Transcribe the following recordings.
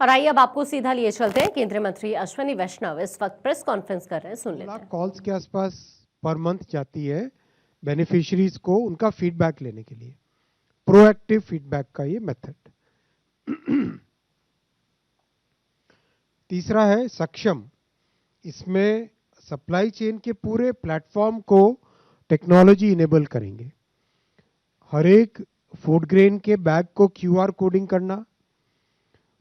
और आइए अब आपको सीधा लिए चलते हैं, केंद्रीय मंत्री अश्विनी वैष्णव इस वक्त प्रेस कॉन्फ्रेंस कर रहे हैं, सुन लेते हैं। कॉल्स के आसपास पर मंथ जाती है बेनिफिशियरीज को उनका फीडबैक लेने के लिए, प्रोएक्टिव फीडबैक का ये मेथड। तीसरा है सक्षम। इसमें सप्लाई चेन के पूरे प्लेटफॉर्म को टेक्नोलॉजी इनेबल करेंगे। हर एक फूड ग्रेन के बैग को क्यूआर कोडिंग करना,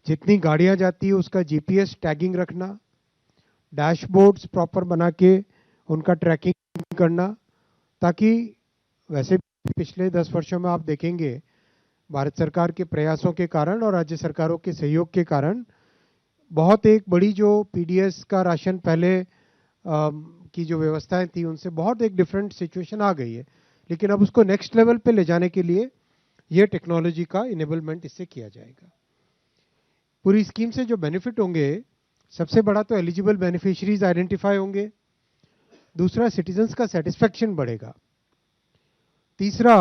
जितनी गाड़ियां जाती है उसका जीपीएस टैगिंग रखना, डैशबोर्ड्स प्रॉपर बना के उनका ट्रैकिंग करना, ताकि वैसे पिछले 10 वर्षों में आप देखेंगे भारत सरकार के प्रयासों के कारण और राज्य सरकारों के सहयोग के कारण बहुत एक बड़ी जो पीडीएस का राशन पहले की जो व्यवस्थाएं थी उनसे बहुत एक डिफरेंट सिचुएशन आ गई है, लेकिन अब उसको नेक्स्ट लेवल पे ले जाने के लिए ये टेक्नोलॉजी का इनेबलमेंट इससे किया जाएगा। पूरी स्कीम से जो बेनिफिट होंगे, सबसे बड़ा तो एलिजिबल बेनिफिशियरीज आइडेंटिफाई होंगे, दूसरा सिटीजन्स का सेटिस्फैक्शन बढ़ेगा, तीसरा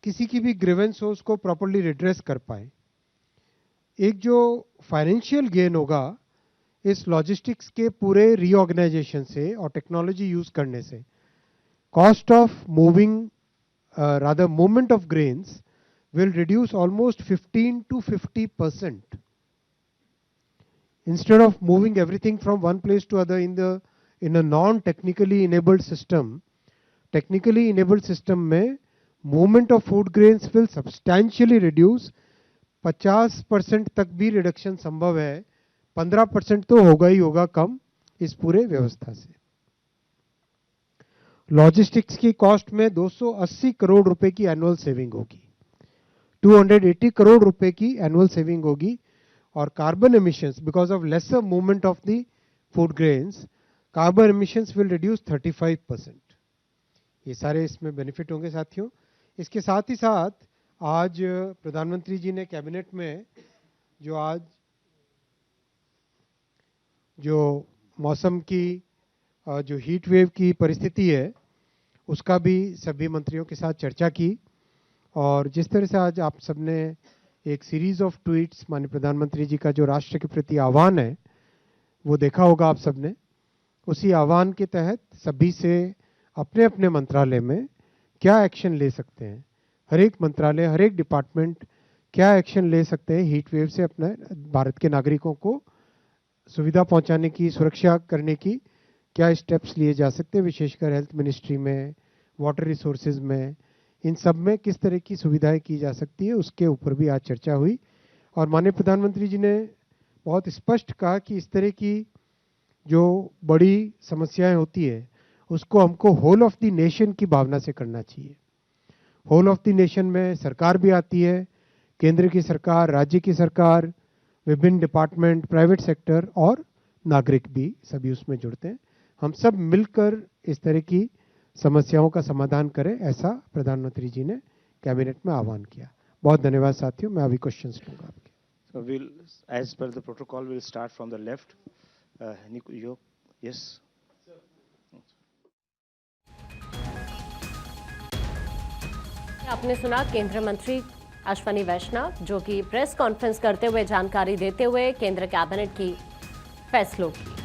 किसी की भी ग्रीवेंस हो उसको प्रॉपर्ली रिड्रेस कर पाए। एक जो फाइनेंशियल गेन होगा इस लॉजिस्टिक्स के पूरे रीऑर्गेनाइजेशन से और टेक्नोलॉजी यूज करने से, cost of moving rather movement of grains will reduce almost 15 to 50%. Instead of moving everything from one place to other in a non-technically enabled system, technically enabled system में movement of food grains will substantially reduce. 50% तक भी reduction संभव है, 15% तो होगा ही होगा कम इस पूरे व्यवस्था से। लॉजिस्टिक्स की कॉस्ट में 280 करोड़ रुपए की एनुअल सेविंग होगी, 280 करोड़ रुपए की एनुअल सेविंग होगी। और carbon emissions, because of lesser movement of the food grains, carbon emissions will reduce 35%। ये सारे इसमें बेनिफिट होंगे साथियों। इसके साथ ही साथ आज प्रधानमंत्री जी ने कैबिनेट में जो मौसम की जो हीट वेव की परिस्थिति है उसका भी सभी मंत्रियों के साथ चर्चा की। और जिस तरह से आज आप सबने एक सीरीज ऑफ ट्वीट्स माननीय प्रधानमंत्री जी का जो राष्ट्र के प्रति आह्वान है वो देखा होगा आप सबने, उसी आह्वान के तहत सभी से अपने अपने मंत्रालय में क्या एक्शन ले सकते हैं, हर एक मंत्रालय हर एक डिपार्टमेंट क्या एक्शन ले सकते हैं हीट वेव से अपने भारत के नागरिकों को सुविधा पहुंचाने की, सुरक्षा करने की क्या स्टेप्स लिए जा सकते हैं, विशेषकर हेल्थ मिनिस्ट्री में, वाटर रिसोर्सेज में, इन सब में किस तरह की सुविधाएं की जा सकती है, उसके ऊपर भी आज चर्चा हुई। और माननीय प्रधानमंत्री जी ने बहुत स्पष्ट कहा कि इस तरह की जो बड़ी समस्याएं होती है उसको हमको होल ऑफ द नेशन की भावना से करना चाहिए। होल ऑफ द नेशन में सरकार भी आती है, केंद्र की सरकार, राज्य की सरकार, विभिन्न डिपार्टमेंट, प्राइवेट सेक्टर और नागरिक भी सभी उसमें जुड़ते हैं। हम सब मिलकर इस तरह की समस्याओं का समाधान करें, ऐसा प्रधानमंत्री जी ने कैबिनेट में आह्वान किया। बहुत धन्यवाद साथियों, मैं अभी क्वेश्चंस लूंगा आपके। So we'll, as per the protocol, we'll start from the left. Yes. आपने सुना केंद्रीय मंत्री अश्विनी वैष्णव जो कि प्रेस कॉन्फ्रेंस करते हुए जानकारी देते हुए केंद्र कैबिनेट की फैसलों की।